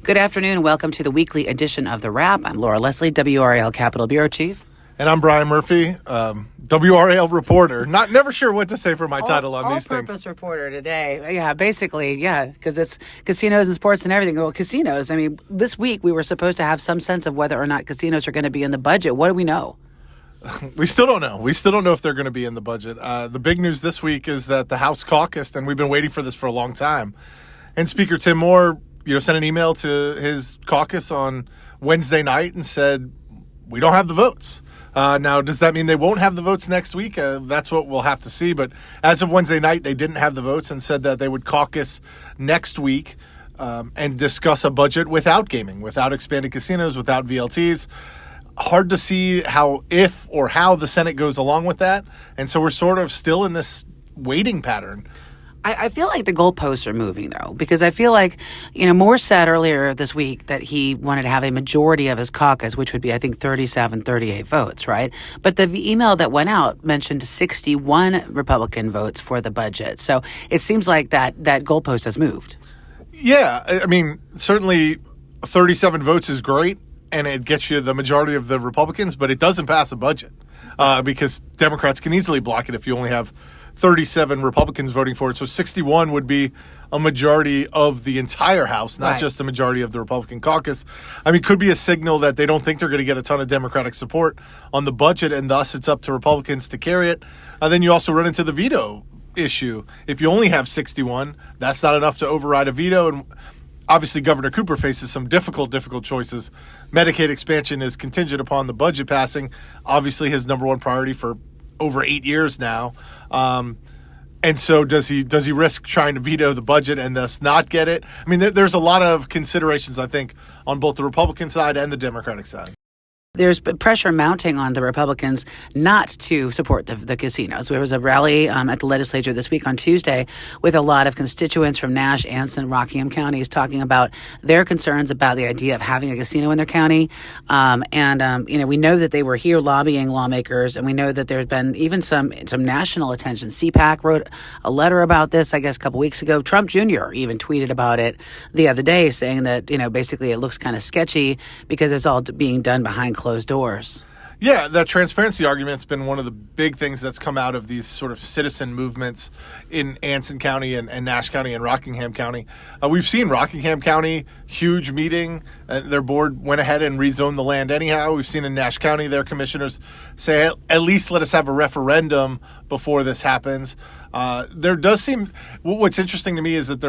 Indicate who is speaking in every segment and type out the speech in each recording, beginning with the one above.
Speaker 1: Good afternoon and welcome to the weekly edition of The Wrap. I'm Laura Leslie, WRAL Capitol Bureau Chief.
Speaker 2: And I'm Brian Murphy, WRAL reporter. Never sure what to say for my title on these things.
Speaker 1: All-purpose reporter today. Yeah, basically, because it's casinos and sports and everything. Well, casinos, this week we were supposed to have some sense of whether or not casinos are going to be in the budget. What do we know?
Speaker 2: We still don't know. We still don't know if they're going to be in the budget. The big news this week is that the House caucused, and we've been waiting for this for a long time. And Speaker Tim Moore, sent an email to his caucus on Wednesday night and said, we don't have the votes. Now, does that mean they won't have the votes next week? That's what we'll have to see. But as of Wednesday night, they didn't have the votes and said that they would caucus next week and discuss a budget without gaming, without expanded casinos, without VLTs. Hard to see how the Senate goes along with that. And so we're sort of still in this waiting pattern.
Speaker 1: I feel like the goalposts are moving, though, because I feel like, Moore said earlier this week that he wanted to have a majority of his caucus, which would be, 38 votes, right? But the email that went out mentioned 61 Republican votes for the budget. So it seems like that goalpost has moved.
Speaker 2: Yeah, certainly 37 votes is great, and it gets you the majority of the Republicans, but it doesn't pass a budget because Democrats can easily block it if you only have 37 Republicans voting for it. So 61 would be a majority of the entire House, not just a majority of the Republican caucus. Could be a signal that they don't think they're going to get a ton of Democratic support on the budget, and thus it's up to Republicans to carry it. Then you also run into the veto issue. If you only have 61, that's not enough to override a veto. And obviously, Governor Cooper faces some difficult choices. Medicaid expansion is contingent upon the budget passing. Obviously, his number one priority for over 8 years now. And so does he risk trying to veto the budget and thus not get it? There's a lot of considerations, I think, on both the Republican side and the Democratic side.
Speaker 1: There's pressure mounting on the Republicans not to support the casinos. There was a rally at the legislature this week on Tuesday with a lot of constituents from Nash, Anson, Rockingham counties talking about their concerns about the idea of having a casino in their county. We know that they were here lobbying lawmakers, and we know that there's been even some national attention. CPAC wrote a letter about this, I guess, a couple weeks ago. Trump Jr. even tweeted about it the other day, saying that, basically it looks kind of sketchy because it's all being done behind closed doors.
Speaker 2: Yeah, that transparency argument's been one of the big things that's come out of these sort of citizen movements in Anson County and Nash County and Rockingham County. We've seen Rockingham County, huge meeting. Their board went ahead and rezoned the land anyhow. We've seen in Nash County, their commissioners say, at least let us have a referendum before this happens. There does seem, what's interesting to me is that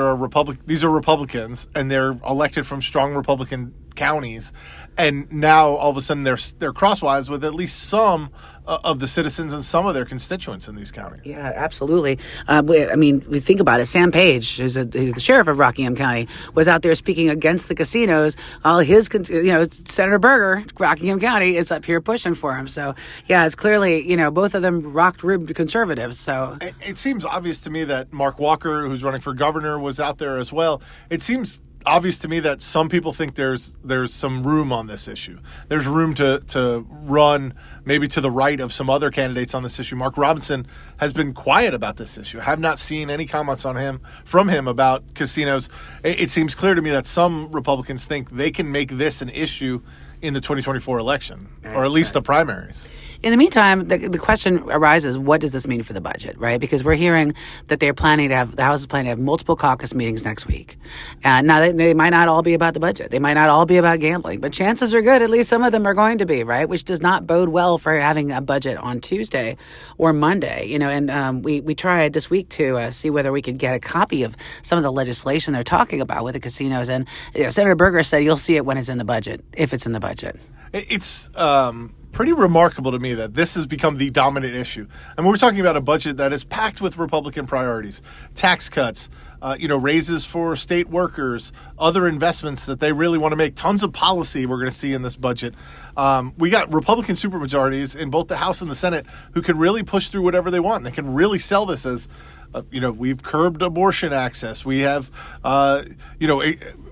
Speaker 2: these are Republicans, and they're elected from strong Republican counties, and now all of a sudden they're crosswise with at least some of the citizens and some of their constituents in these counties.
Speaker 1: Yeah, absolutely. We think about it. Sam Page, who's the sheriff of Rockingham County, was out there speaking against the casinos. All his, Senator Berger, Rockingham County, is up here pushing for him. So, yeah, it's clearly, both of them rock-ribbed conservatives. So
Speaker 2: it seems obvious to me that Mark Walker, who's running for governor, was out there as well. It seems obvious to me that some people think there's some room on this issue. There's room to run maybe to the right of some other candidates on this issue. Mark Robinson has been quiet about this issue. I have not seen any comments from him about casinos. It seems clear to me that some Republicans think they can make this an issue in the 2024 election, or at least the primaries.
Speaker 1: In the meantime, the question arises, what does this mean for the budget, right? Because we're hearing that the House is planning to have multiple caucus meetings next week. Now, they might not all be about the budget. They might not all be about gambling, but chances are good at least some of them are going to be, right? Which does not bode well for having a budget on Tuesday or Monday, and we tried this week to see whether we could get a copy of some of the legislation they're talking about with the casinos. And Senator Berger said you'll see it when it's in the budget, if it's in the budget.
Speaker 2: It's pretty remarkable to me that this has become the dominant issue. We're talking about a budget that is packed with Republican priorities, tax cuts, raises for state workers, other investments that they really want to make, tons of policy we're going to see in this budget. We got Republican supermajorities in both the House and the Senate who can really push through whatever they want. They can really sell this as, we've curbed abortion access. We have,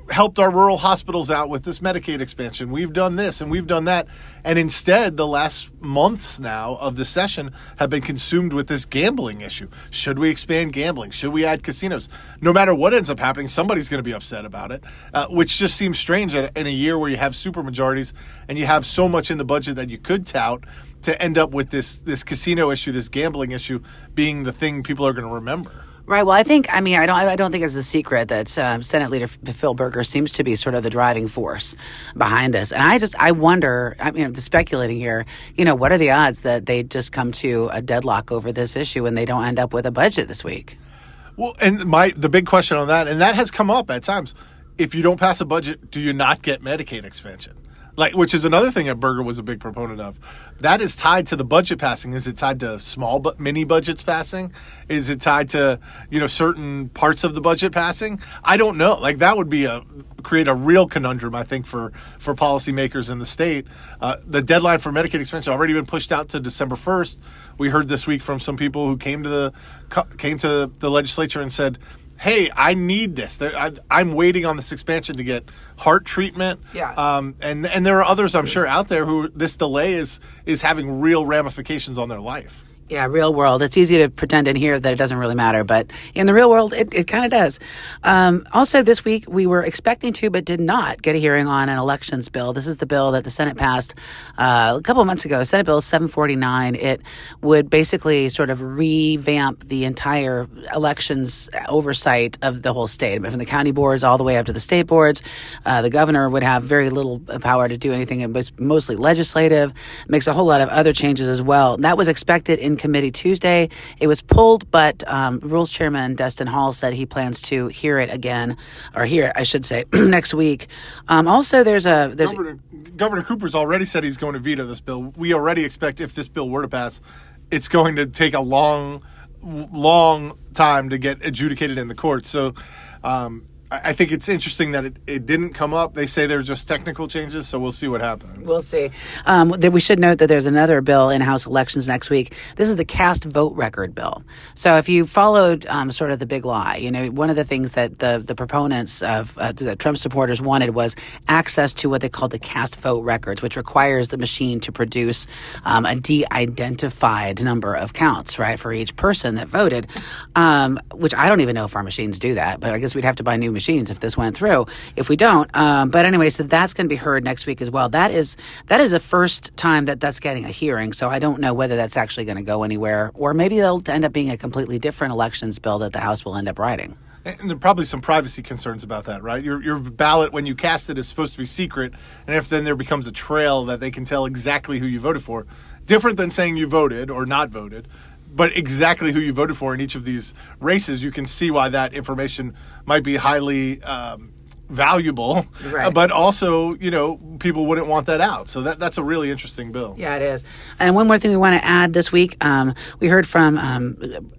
Speaker 2: helped our rural hospitals out with this Medicaid expansion. We've done this and we've done that. And instead, the last months now of the session have been consumed with this gambling issue. Should we expand gambling? Should we add casinos? No matter what ends up happening, somebody's going to be upset about it, which just seems strange in a year where you have supermajorities and you have so much in the budget that you could tout to end up with this casino issue, this gambling issue being the thing people are going to remember.
Speaker 1: Right. Well, I don't think it's a secret that Senate Leader Phil Berger seems to be sort of the driving force behind this. And I wonder, just speculating here, what are the odds that they just come to a deadlock over this issue and they don't end up with a budget this week?
Speaker 2: Well, and the big question on that, and that has come up at times, if you don't pass a budget, do you not get Medicaid expansion? Which is another thing that Berger was a big proponent of. That is tied to the budget passing. Is it tied to mini budgets passing? Is it tied to certain parts of the budget passing? I don't know. That would be create a real conundrum, I think, for policymakers in the state. The deadline for Medicaid expansion already been pushed out to December 1st. We heard this week from some people who came to the legislature and said, hey, I need this. I'm waiting on this expansion to get heart treatment.
Speaker 1: Yeah.
Speaker 2: And there are others, I'm sure, out there who this delay is having real ramifications on their life.
Speaker 1: Yeah, real world. It's easy to pretend in here that it doesn't really matter, but in the real world, it kind of does. Also, this week, we were expecting to, but did not get a hearing on an elections bill. This is the bill that the Senate passed a couple of months ago, Senate Bill 749. It would basically sort of revamp the entire elections oversight of the whole state, from the county boards all the way up to the state boards. The governor would have very little power to do anything. It was mostly legislative. Makes a whole lot of other changes as well. That was expected in committee Tuesday. It was pulled, but Rules Chairman Destin Hall said he plans to hear it again, or hear it, I should say, next week. Also, there's
Speaker 2: Governor Cooper's already said he's going to veto this bill. We already expect if this bill were to pass, it's going to take a long time to get adjudicated in the courts. So I think it's interesting that it didn't come up. They say they're just technical changes, so we'll see what happens.
Speaker 1: We'll see. We should note that there's another bill in House elections next week. This is the cast vote record bill. So if you followed sort of the big lie, one of the things that the proponents of the Trump supporters wanted was access to what they called the cast vote records, which requires the machine to produce a de-identified number of counts, right, for each person that voted, which I don't even know if our machines do that, but I guess we'd have to buy new machines if this went through. If we don't, but anyway, so that's going to be heard next week as well. That is the first time that's getting a hearing. So I don't know whether that's actually going to go anywhere, or maybe it'll end up being a completely different elections bill that the House will end up writing.
Speaker 2: And there are probably some privacy concerns about that, right? Your ballot, when you cast it, is supposed to be secret, and if then there becomes a trail that they can tell exactly who you voted for, different than saying you voted or not voted. But exactly who you voted for in each of these races, you can see why that information might be highly valuable.
Speaker 1: Right.
Speaker 2: But also, people wouldn't want that out. So that's a really interesting bill.
Speaker 1: Yeah, it is. And one more thing we want to add this week, we heard from,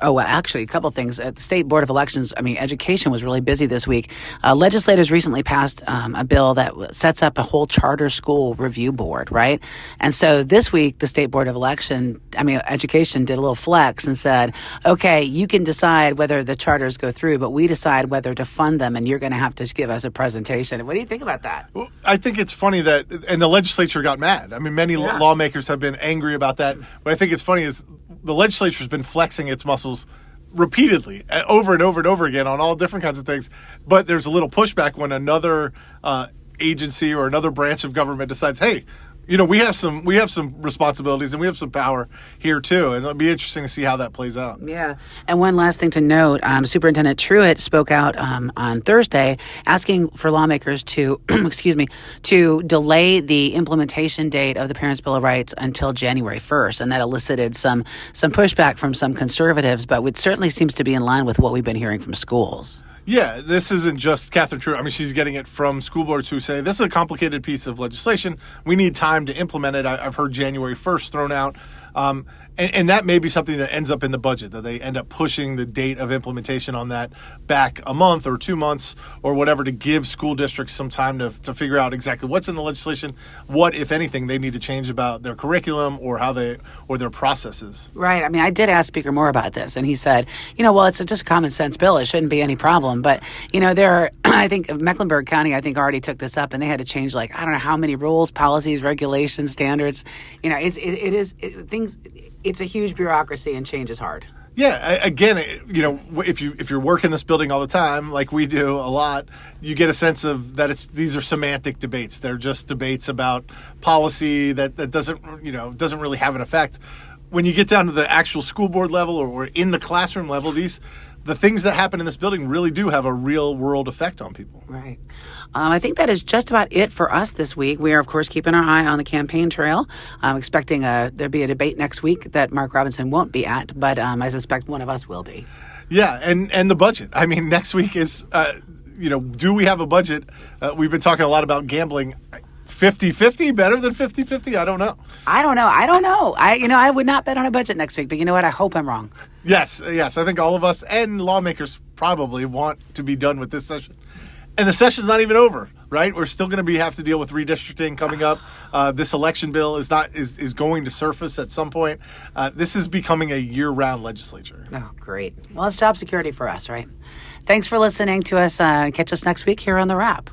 Speaker 1: actually a couple things. At the State Board of Elections, education was really busy this week. Legislators recently passed a bill that sets up a whole charter school review board, right? And so this week, the State Board of Education did a little flex and said, okay, you can decide whether the charters go through, but we decide whether to fund them, and you're going to have to give us a presentation. What do you think about that?
Speaker 2: Well, I think it's funny that, and the legislature got mad. Many lawmakers have been angry about that. What I think is funny is the legislature's been flexing its muscles repeatedly, over and over and over again on all different kinds of things. But there's a little pushback when another agency or another branch of government decides, hey, we have some responsibilities and we have some power here too, and it'll be interesting to see how that plays out.
Speaker 1: Yeah, and one last thing to note: Superintendent Truitt spoke out on Thursday, asking for lawmakers to, to delay the implementation date of the Parents' Bill of Rights until January 1st, and that elicited some pushback from some conservatives, but it certainly seems to be in line with what we've been hearing from schools.
Speaker 2: Yeah, this isn't just Catherine Truitt. She's getting it from school boards who say this is a complicated piece of legislation. We need time to implement it. I've heard January 1st thrown out. And that may be something that ends up in the budget, that they end up pushing the date of implementation on that back a month or 2 months or whatever to give school districts some time to figure out exactly what's in the legislation, what, if anything, they need to change about their curriculum or their processes.
Speaker 1: Right. I mean, I did ask Speaker Moore about this, and he said, well, it's just a common sense bill. It shouldn't be any problem. But, there are, I think Mecklenburg County, already took this up, and they had to change, I don't know how many rules, policies, regulations, standards. It's a huge bureaucracy, and change is hard.
Speaker 2: Yeah, again, if you're working this building all the time, like we do a lot, you get a sense of that these are semantic debates. They're just debates about policy that doesn't really have an effect. When you get down to the actual school board level or in the classroom level, the things that happen in this building really do have a real world effect on people.
Speaker 1: Right. I think that is just about it for us this week. We are, of course, keeping our eye on the campaign trail. I'm expecting there'll be a debate next week that Mark Robinson won't be at, but I suspect one of us will be.
Speaker 2: Yeah, and the budget. I mean, next week is, do we have a budget? We've been talking a lot about gambling. 50-50, better than 50-50? I don't know.
Speaker 1: I don't know. I would not bet on a budget next week, but you know what? I hope I'm wrong.
Speaker 2: Yes. I think all of us and lawmakers probably want to be done with this session. And the session's not even over, right? We're still going to have to deal with redistricting coming up. This election bill is going to surface at some point. This is becoming a year-round legislature.
Speaker 1: Oh, great. Well, it's job security for us, right? Thanks for listening to us. Catch us next week here on The Wrap.